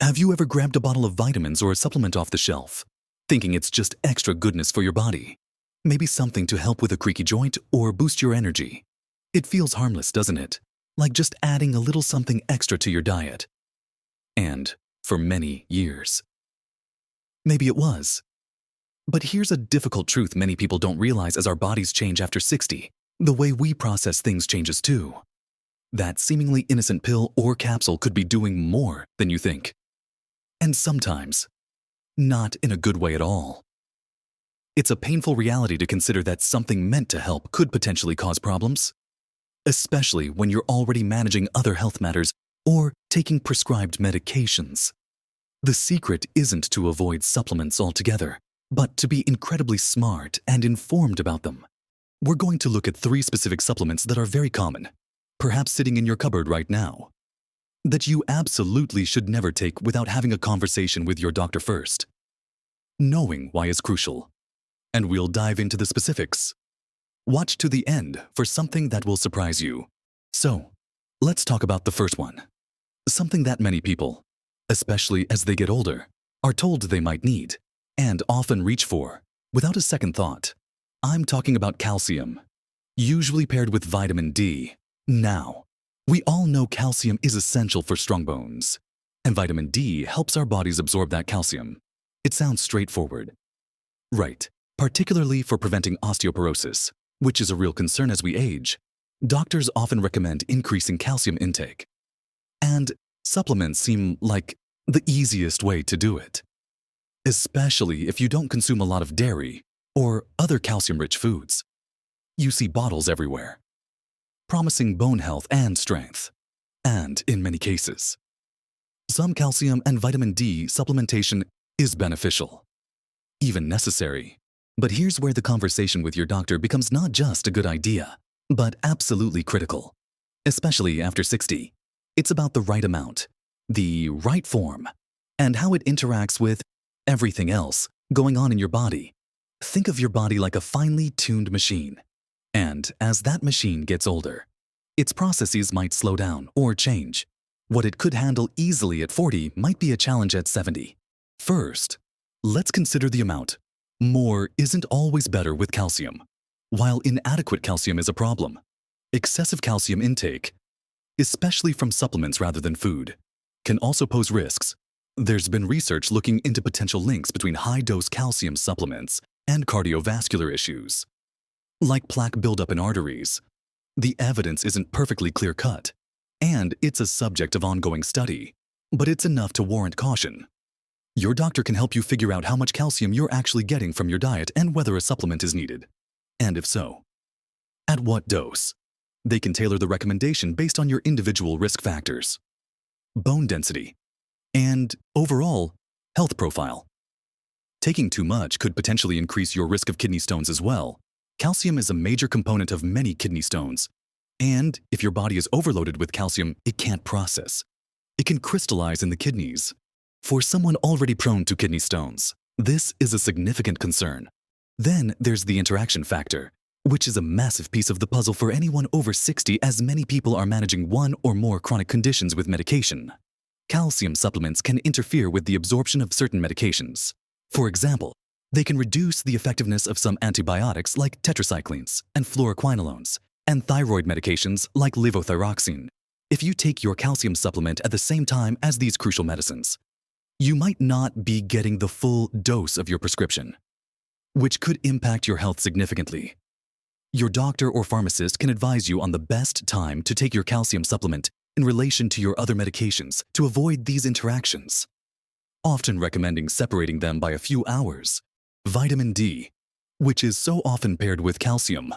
Have you ever grabbed a bottle of vitamins or a supplement off the shelf, thinking it's just extra goodness for your body? Maybe something to help with a creaky joint or boost your energy. It feels harmless, doesn't it? Like just adding a little something extra to your diet. And for many years. Maybe it was. But here's a difficult truth many people don't realize as our bodies change after 60. The way we process things changes too. That seemingly innocent pill or capsule could be doing more than you think. And sometimes, not in a good way at all. It's a painful reality to consider that something meant to help could potentially cause problems, especially when you're already managing other health matters or taking prescribed medications. The secret isn't to avoid supplements altogether, but to be incredibly smart and informed about them. We're going to look at 3 specific supplements that are very common, perhaps sitting in your cupboard right now, that you absolutely should never take without having a conversation with your doctor first. Knowing why is crucial, and we'll dive into the specifics. Watch to the end for something that will surprise you. So, let's talk about the first one. Something that many people, especially as they get older, are told they might need, and often reach for, without a second thought. I'm talking about calcium, usually paired with vitamin D. Now, we all know calcium is essential for strong bones, and vitamin D helps our bodies absorb that calcium. It sounds straightforward. Right, particularly for preventing osteoporosis, which is a real concern as we age. Doctors often recommend increasing calcium intake. And supplements seem like the easiest way to do it, especially if you don't consume a lot of dairy or other calcium-rich foods. You see bottles everywhere, promising bone health and strength, and in many cases, some calcium and vitamin D supplementation is beneficial, even necessary. But here's where the conversation with your doctor becomes not just a good idea, but absolutely critical, especially after 60. It's about the right amount, the right form, and how it interacts with everything else going on in your body. Think of your body like a finely tuned machine. And as that machine gets older, its processes might slow down or change. What it could handle easily at 40 might be a challenge at 70. First, let's consider the amount. More isn't always better with calcium. While inadequate calcium is a problem, excessive calcium intake, especially from supplements rather than food, can also pose risks. There's been research looking into potential links between high-dose calcium supplements and cardiovascular issues, like plaque buildup in arteries. The evidence isn't perfectly clear-cut, and it's a subject of ongoing study, but it's enough to warrant caution. Your doctor can help you figure out how much calcium you're actually getting from your diet and whether a supplement is needed, and if so, at what dose. They can tailor the recommendation based on your individual risk factors, bone density, and overall health profile. Taking too much could potentially increase your risk of kidney stones as well. Calcium is a major component of many kidney stones, and if your body is overloaded with calcium, it can't process. It can crystallize in the kidneys. For someone already prone to kidney stones, this is a significant concern. Then there's the interaction factor, which is a massive piece of the puzzle for anyone over 60, as many people are managing one or more chronic conditions with medication. Calcium supplements can interfere with the absorption of certain medications. For example, they can reduce the effectiveness of some antibiotics like tetracyclines and fluoroquinolones, and thyroid medications like levothyroxine. If you take your calcium supplement at the same time as these crucial medicines, you might not be getting the full dose of your prescription, which could impact your health significantly. Your doctor or pharmacist can advise you on the best time to take your calcium supplement in relation to your other medications to avoid these interactions, often recommending separating them by a few hours. Vitamin D, which is so often paired with calcium,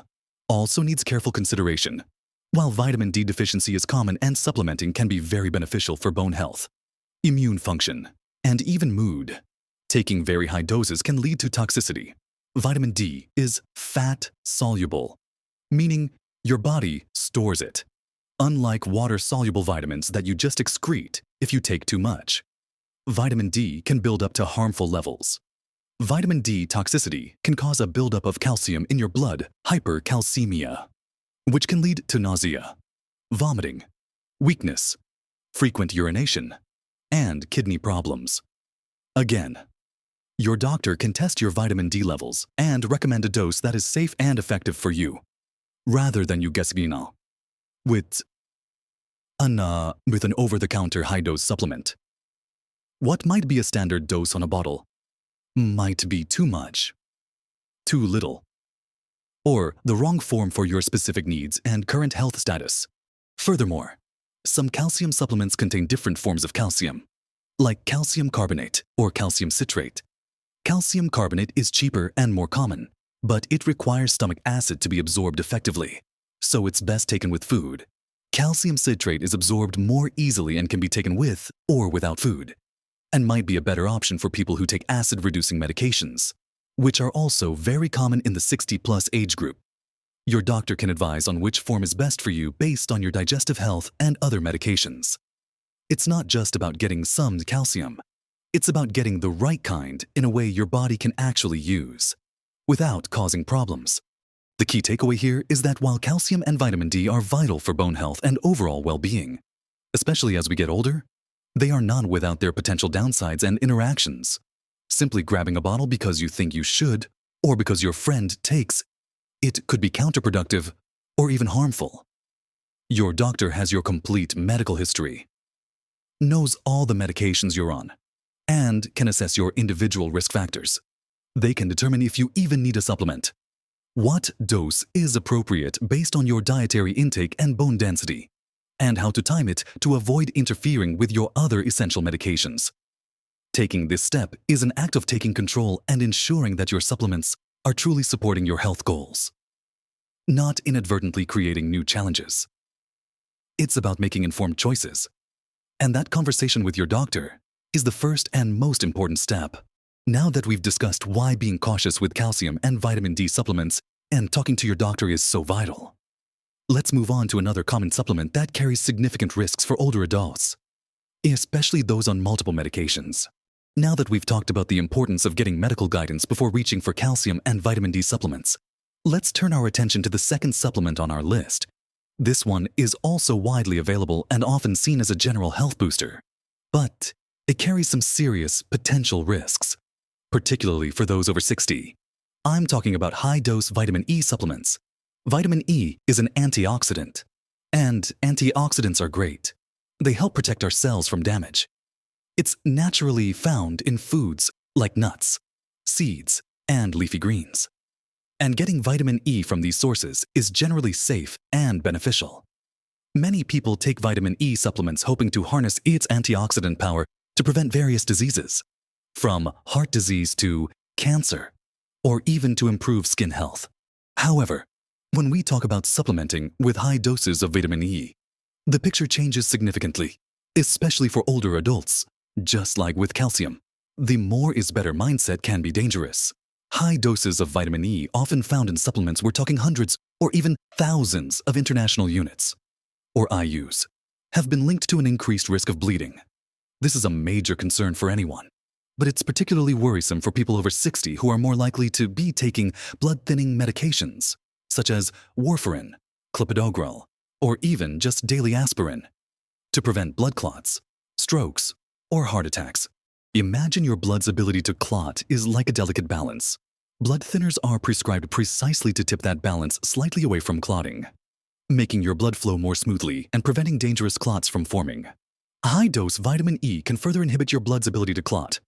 also needs careful consideration. While vitamin D deficiency is common and supplementing can be very beneficial for bone health, immune function, and even mood, taking very high doses can lead to toxicity. Vitamin D is fat-soluble, meaning your body stores it, unlike water-soluble vitamins that you just excrete if you take too much. Vitamin D can build up to harmful levels. Vitamin D toxicity can cause a buildup of calcium in your blood, hypercalcemia, which can lead to nausea, vomiting, weakness, frequent urination, and kidney problems. Again, your doctor can test your vitamin D levels and recommend a dose that is safe and effective for you, rather than you guessing with an over-the-counter high-dose supplement. What might be a standard dose on a bottle might be too much, too little, or the wrong form for your specific needs and current health status. Furthermore, some calcium supplements contain different forms of calcium, like calcium carbonate or calcium citrate. Calcium carbonate is cheaper and more common, but it requires stomach acid to be absorbed effectively, so it's best taken with food. Calcium citrate is absorbed more easily and can be taken with or without food, and might be a better option for people who take acid-reducing medications, which are also very common in the 60-plus age group. Your doctor can advise on which form is best for you based on your digestive health and other medications. It's not just about getting some calcium. It's about getting the right kind in a way your body can actually use, without causing problems. The key takeaway here is that while calcium and vitamin D are vital for bone health and overall well-being, especially as we get older, they are not without their potential downsides and interactions. Simply grabbing a bottle because you think you should, or because your friend takes, it could be counterproductive or even harmful. Your doctor has your complete medical history, knows all the medications you're on, and can assess your individual risk factors. They can determine if you even need a supplement. What dose is appropriate based on your dietary intake and bone density, and how to time it to avoid interfering with your other essential medications. Taking this step is an act of taking control and ensuring that your supplements are truly supporting your health goals, not inadvertently creating new challenges. It's about making informed choices, and that conversation with your doctor is the first and most important step. Now that we've discussed why being cautious with calcium and vitamin D supplements and talking to your doctor is so vital, let's move on to another common supplement that carries significant risks for older adults, especially those on multiple medications. Now that we've talked about the importance of getting medical guidance before reaching for calcium and vitamin D supplements, let's turn our attention to the second supplement on our list. This one is also widely available and often seen as a general health booster, but it carries some serious potential risks, particularly for those over 60. I'm talking about high-dose vitamin E supplements. Vitamin E is an antioxidant, and antioxidants are great. They help protect our cells from damage. It's naturally found in foods like nuts, seeds, and leafy greens. And getting vitamin E from these sources is generally safe and beneficial. Many people take vitamin E supplements hoping to harness its antioxidant power to prevent various diseases, from heart disease to cancer, or even to improve skin health. However, when we talk about supplementing with high doses of vitamin E, the picture changes significantly, especially for older adults. Just like with calcium, the more is better mindset can be dangerous. High doses of vitamin E, often found in supplements, we're talking hundreds or even thousands of international units, or IUs, have been linked to an increased risk of bleeding. This is a major concern for anyone, but it's particularly worrisome for people over 60 who are more likely to be taking blood-thinning medications, such as warfarin, clopidogrel, or even just daily aspirin, to prevent blood clots, strokes, or heart attacks. Imagine your blood's ability to clot is like a delicate balance. Blood thinners are prescribed precisely to tip that balance slightly away from clotting, making your blood flow more smoothly and preventing dangerous clots from forming. High-dose vitamin E can further inhibit your blood's ability to clot.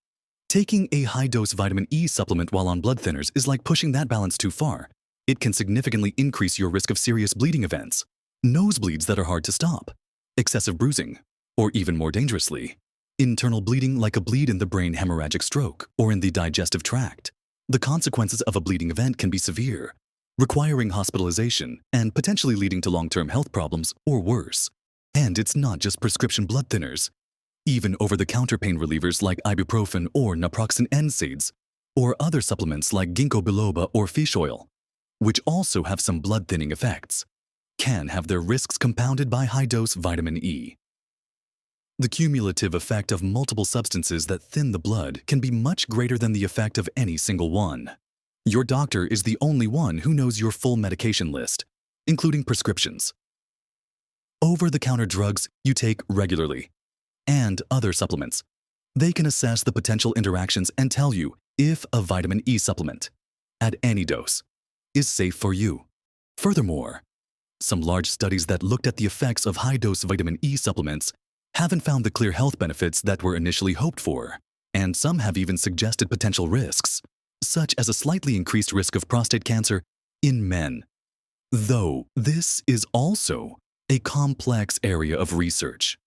Taking a high-dose vitamin E supplement while on blood thinners is like pushing that balance too far. It can significantly increase your risk of serious bleeding events, nosebleeds that are hard to stop, excessive bruising, or even more dangerously, internal bleeding like a bleed in the brain, hemorrhagic stroke, or in the digestive tract. The consequences of a bleeding event can be severe, requiring hospitalization and potentially leading to long-term health problems or worse. And it's not just prescription blood thinners. Even over-the-counter pain relievers like ibuprofen or naproxen NSAIDs, or other supplements like ginkgo biloba or fish oil, which also have some blood-thinning effects, can have their risks compounded by high-dose vitamin E. The cumulative effect of multiple substances that thin the blood can be much greater than the effect of any single one. Your doctor is the only one who knows your full medication list, including prescriptions, over-the-counter drugs you take regularly, and other supplements. They can assess the potential interactions and tell you if a vitamin E supplement, at any dose, is safe for you. Furthermore, some large studies that looked at the effects of high-dose vitamin E supplements haven't found the clear health benefits that were initially hoped for, and some have even suggested potential risks, such as a slightly increased risk of prostate cancer in men. Though this is also a complex area of research.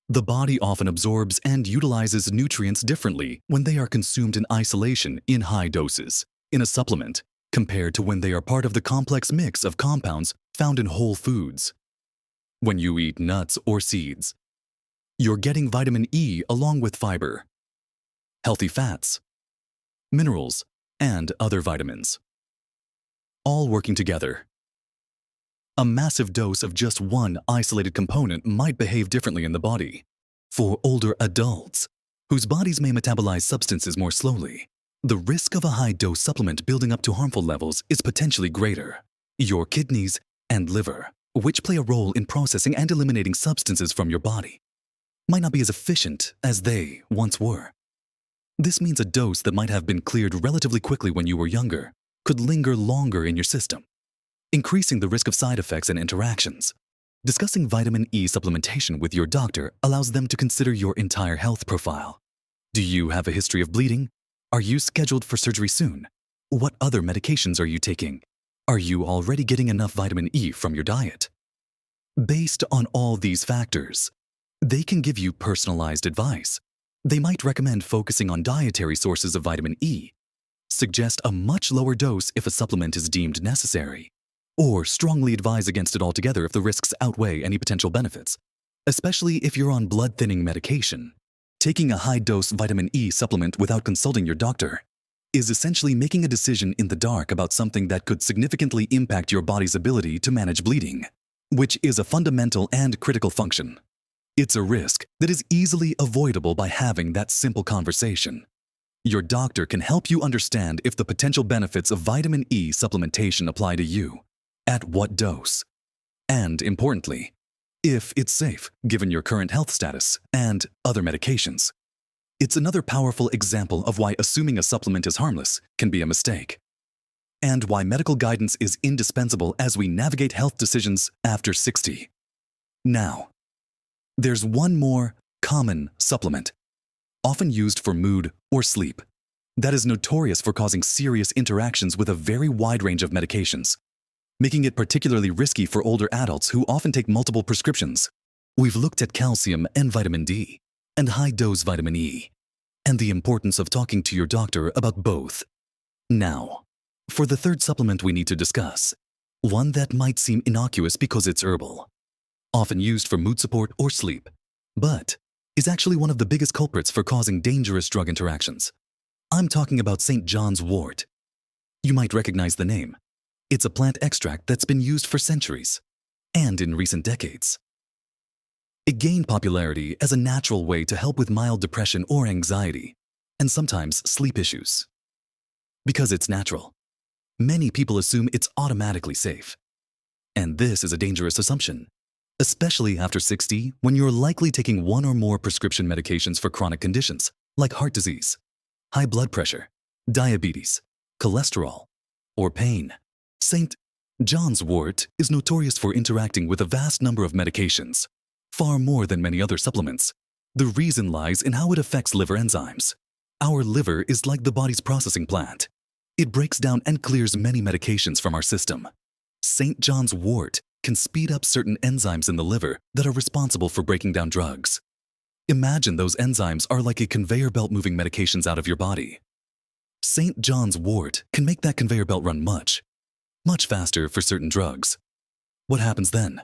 The body often absorbs and utilizes nutrients differently when they are consumed in isolation in high doses, in a supplement, compared to when they are part of the complex mix of compounds found in whole foods. When you eat nuts or seeds, you're getting vitamin E along with fiber, healthy fats, minerals, and other vitamins, all working together. A massive dose of just one isolated component might behave differently in the body. For older adults, whose bodies may metabolize substances more slowly, the risk of a high-dose supplement building up to harmful levels is potentially greater. Your kidneys and liver, which play a role in processing and eliminating substances from your body, might not be as efficient as they once were. This means a dose that might have been cleared relatively quickly when you were younger could linger longer in your system, increasing the risk of side effects and interactions. Discussing vitamin E supplementation with your doctor allows them to consider your entire health profile. Do you have a history of bleeding? Are you scheduled for surgery soon? What other medications are you taking? Are you already getting enough vitamin E from your diet? Based on all these factors, they can give you personalized advice. They might recommend focusing on dietary sources of vitamin E, suggest a much lower dose if a supplement is deemed necessary, or strongly advise against it altogether if the risks outweigh any potential benefits, especially if you're on blood-thinning medication. Taking a high-dose vitamin E supplement without consulting your doctor is essentially making a decision in the dark about something that could significantly impact your body's ability to manage bleeding, which is a fundamental and critical function. It's a risk that is easily avoidable by having that simple conversation. Your doctor can help you understand if the potential benefits of vitamin E supplementation apply to you, at what dose, and importantly, if it's safe given your current health status and other medications. It's another powerful example of why assuming a supplement is harmless can be a mistake, and why medical guidance is indispensable as we navigate health decisions after 60. Now, there's one more common supplement, often used for mood or sleep, that is notorious for causing serious interactions with a very wide range of medications, making it particularly risky for older adults who often take multiple prescriptions. We've looked at calcium and vitamin D, and high-dose vitamin E, and the importance of talking to your doctor about both. Now, for the third supplement we need to discuss, one that might seem innocuous because it's herbal, often used for mood support or sleep, but is actually one of the biggest culprits for causing dangerous drug interactions. I'm talking about St. John's wort. You might recognize the name. It's a plant extract that's been used for centuries, and in recent decades. It gained popularity as a natural way to help with mild depression or anxiety, and sometimes sleep issues. Because it's natural, many people assume it's automatically safe. And this is a dangerous assumption, especially after 60, when you're likely taking one or more prescription medications for chronic conditions like heart disease, high blood pressure, diabetes, cholesterol, or pain. St. John's wort is notorious for interacting with a vast number of medications, far more than many other supplements. The reason lies in how it affects liver enzymes. Our liver is like the body's processing plant. It breaks down and clears many medications from our system. St. John's wort can speed up certain enzymes in the liver that are responsible for breaking down drugs. Imagine those enzymes are like a conveyor belt moving medications out of your body. St. John's wort can make that conveyor belt run much faster for certain drugs. What happens then?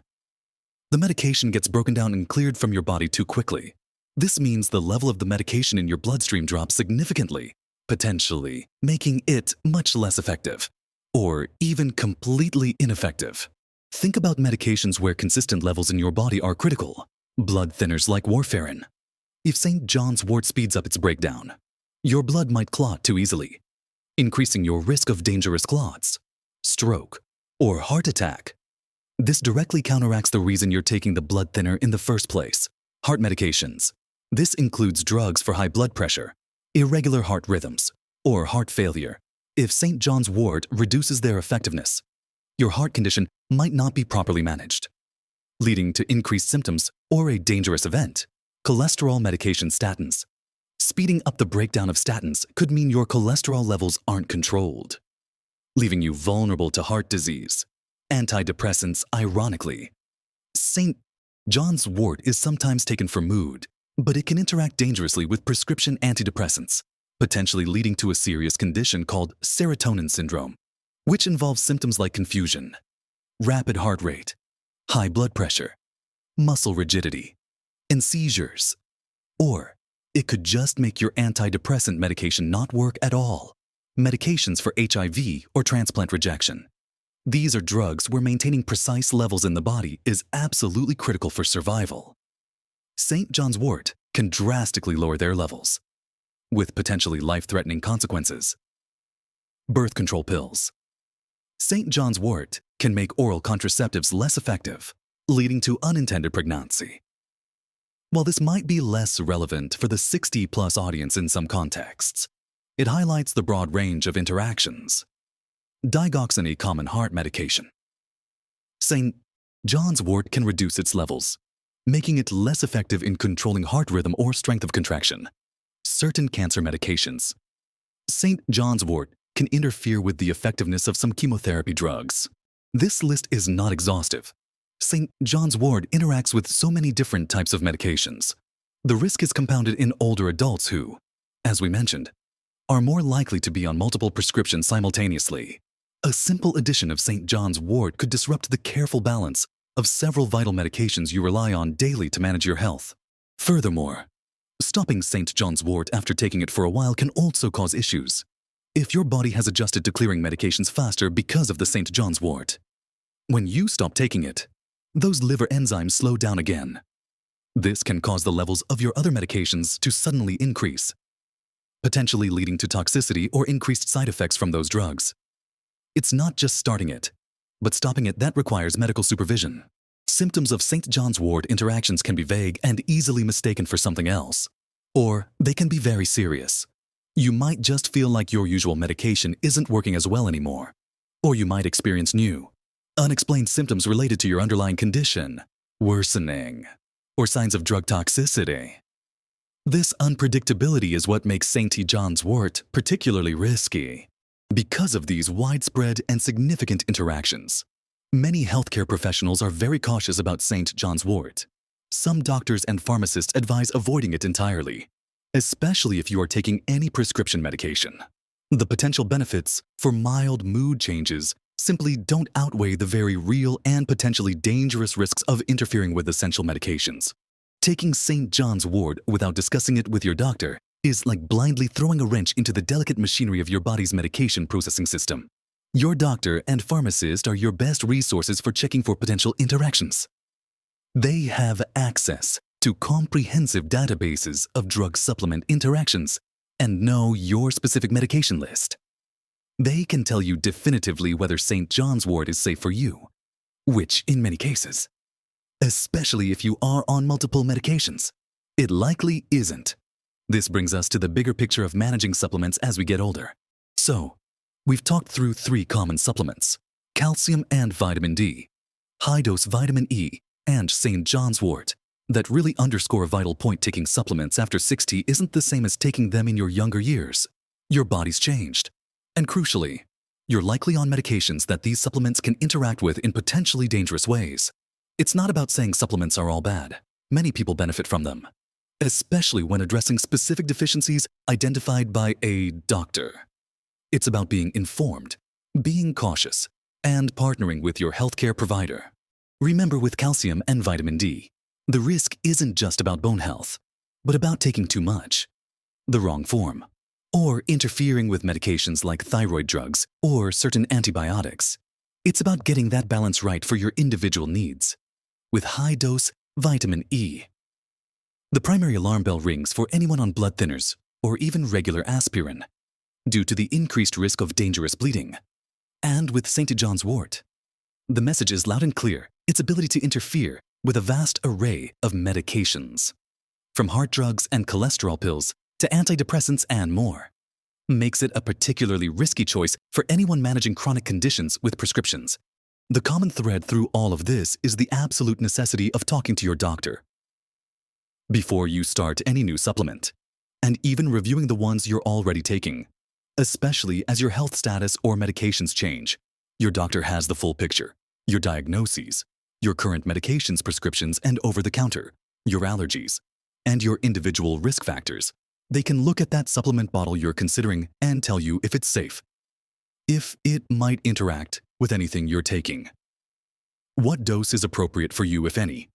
The medication gets broken down and cleared from your body too quickly. This means the level of the medication in your bloodstream drops significantly, potentially making it much less effective, or even completely ineffective. Think about medications where consistent levels in your body are critical. Blood thinners like warfarin. If St. John's wort speeds up its breakdown, your blood might clot too easily, increasing your risk of dangerous clots, stroke, or heart attack. This directly counteracts the reason you're taking the blood thinner in the first place. Heart medications. This includes drugs for high blood pressure, irregular heart rhythms, or heart failure. If St. John's wort reduces their effectiveness, your heart condition might not be properly managed, leading to increased symptoms or a dangerous event. Cholesterol medication statins. Speeding up the breakdown of statins could mean your cholesterol levels aren't controlled, leaving you vulnerable to heart disease. Antidepressants, ironically. St. John's wort is sometimes taken for mood, but it can interact dangerously with prescription antidepressants, potentially leading to a serious condition called serotonin syndrome, which involves symptoms like confusion, rapid heart rate, high blood pressure, muscle rigidity, and seizures. Or it could just make your antidepressant medication not work at all. Medications for HIV or transplant rejection. These are drugs where maintaining precise levels in the body is absolutely critical for survival. St. John's wort can drastically lower their levels, with potentially life-threatening consequences. Birth control pills. St. John's wort can make oral contraceptives less effective, leading to unintended pregnancy. While this might be less relevant for the 60-plus audience in some contexts, it highlights the broad range of interactions. Digoxin, a common heart medication. St. John's wort can reduce its levels, making it less effective in controlling heart rhythm or strength of contraction. Certain cancer medications. St. John's wort can interfere with the effectiveness of some chemotherapy drugs. This list is not exhaustive. St. John's wort interacts with so many different types of medications. The risk is compounded in older adults who, as we mentioned, are more likely to be on multiple prescriptions simultaneously. A simple addition of St. John's wort could disrupt the careful balance of several vital medications you rely on daily to manage your health. Furthermore, stopping St. John's wort after taking it for a while can also cause issues if your body has adjusted to clearing medications faster because of the St. John's wort. When you stop taking it, those liver enzymes slow down again. This can cause the levels of your other medications to suddenly increase, potentially leading to toxicity or increased side effects from those drugs. It's not just starting it, but stopping it that requires medical supervision. Symptoms of St. John's wort interactions can be vague and easily mistaken for something else, or they can be very serious. You might just feel like your usual medication isn't working as well anymore, or you might experience new, unexplained symptoms related to your underlying condition, worsening, or signs of drug toxicity. This unpredictability is what makes St. John's wort particularly risky. Because of these widespread and significant interactions, many healthcare professionals are very cautious about St. John's wort. Some doctors and pharmacists advise avoiding it entirely, especially if you are taking any prescription medication. The potential benefits for mild mood changes simply don't outweigh the very real and potentially dangerous risks of interfering with essential medications. Taking St. John's wort without discussing it with your doctor is like blindly throwing a wrench into the delicate machinery of your body's medication processing system. Your doctor and pharmacist are your best resources for checking for potential interactions. They have access to comprehensive databases of drug supplement interactions and know your specific medication list. They can tell you definitively whether St. John's wort is safe for you, which in many cases, especially if you are on multiple medications, it likely isn't. This brings us to the bigger picture of managing supplements as we get older. So, we've talked through 3 common supplements: calcium and vitamin D, high-dose vitamin E, and St. John's wort. That really underscore a vital point. Taking supplements after 60 isn't the same as taking them in your younger years. Your body's changed. And crucially, you're likely on medications that these supplements can interact with in potentially dangerous ways. It's not about saying supplements are all bad. Many people benefit from them, especially when addressing specific deficiencies identified by a doctor. It's about being informed, being cautious, and partnering with your healthcare provider. Remember, with calcium and vitamin D, the risk isn't just about bone health, but about taking too much, the wrong form, or interfering with medications like thyroid drugs or certain antibiotics. It's about getting that balance right for your individual needs. With high-dose vitamin E, the primary alarm bell rings for anyone on blood thinners or even regular aspirin due to the increased risk of dangerous bleeding. And with St. John's wort, the message is loud and clear: its ability to interfere with a vast array of medications. from heart drugs and cholesterol pills to antidepressants and more, makes it a particularly risky choice for anyone managing chronic conditions with prescriptions. The common thread through all of this is the absolute necessity of talking to your doctor before you start any new supplement, and even reviewing the ones you're already taking, especially as your health status or medications change. Your doctor has the full picture: your diagnoses, your current medications prescriptions and over-the-counter, your allergies, and your individual risk factors. They can look at that supplement bottle you're considering and tell you if it's safe, if it might interact with anything you're taking, what dose is appropriate for you, if any,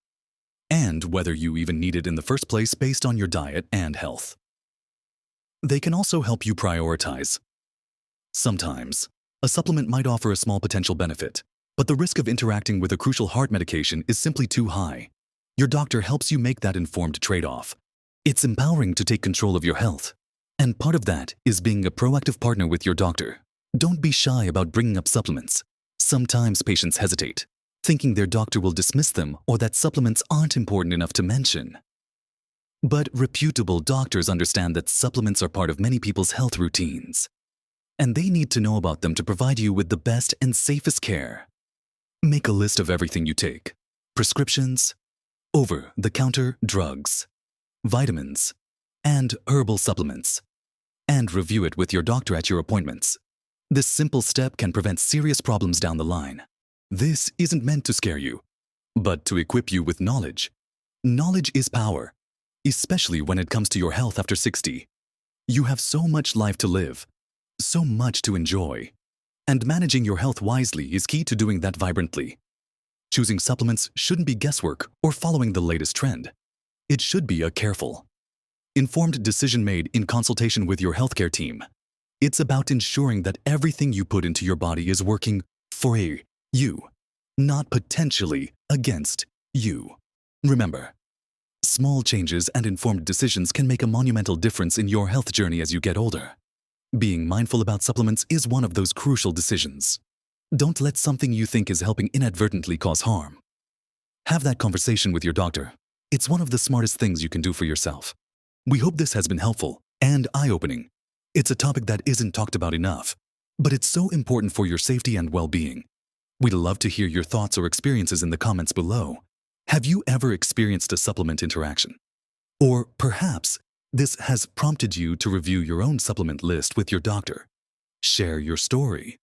and whether you even need it in the first place based on your diet and health. They can also help you prioritize. Sometimes, a supplement might offer a small potential benefit, but the risk of interacting with a crucial heart medication is simply too high. Your doctor helps you make that informed trade-off. It's empowering to take control of your health, and part of that is being a proactive partner with your doctor. Don't be shy about bringing up supplements. Sometimes patients hesitate, thinking their doctor will dismiss them or that supplements aren't important enough to mention. But reputable doctors understand that supplements are part of many people's health routines, and they need to know about them to provide you with the best and safest care. Make a list of everything you take: prescriptions, over-the-counter drugs, vitamins, and herbal supplements, and review it with your doctor at your appointments. This simple step can prevent serious problems down the line. This isn't meant to scare you, but to equip you with knowledge. Knowledge is power, especially when it comes to your health after 60. You have so much life to live, so much to enjoy, and managing your health wisely is key to doing that vibrantly. Choosing supplements shouldn't be guesswork or following the latest trend. It should be a careful, informed decision made in consultation with your healthcare team. It's about ensuring that everything you put into your body is working for you, not potentially against you. Remember, small changes and informed decisions can make a monumental difference in your health journey as you get older. Being mindful about supplements is one of those crucial decisions. Don't let something you think is helping inadvertently cause harm. Have that conversation with your doctor. It's one of the smartest things you can do for yourself. We hope this has been helpful and eye-opening. It's a topic that isn't talked about enough, but it's so important for your safety and well-being. We'd love to hear your thoughts or experiences in the comments below. Have you ever experienced a supplement interaction? Or perhaps this has prompted you to review your own supplement list with your doctor. Share your story.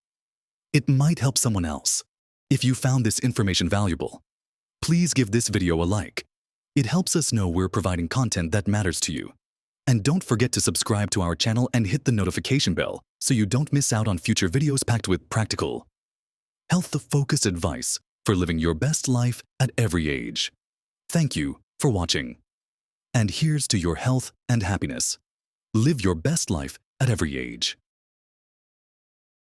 It might help someone else. If you found this information valuable, please give this video a like. It helps us know we're providing content that matters to you. And don't forget to subscribe to our channel and hit the notification bell so you don't miss out on future videos packed with practical, health-focused advice for living your best life at every age. Thank you for watching. And here's to your health and happiness. Live your best life at every age.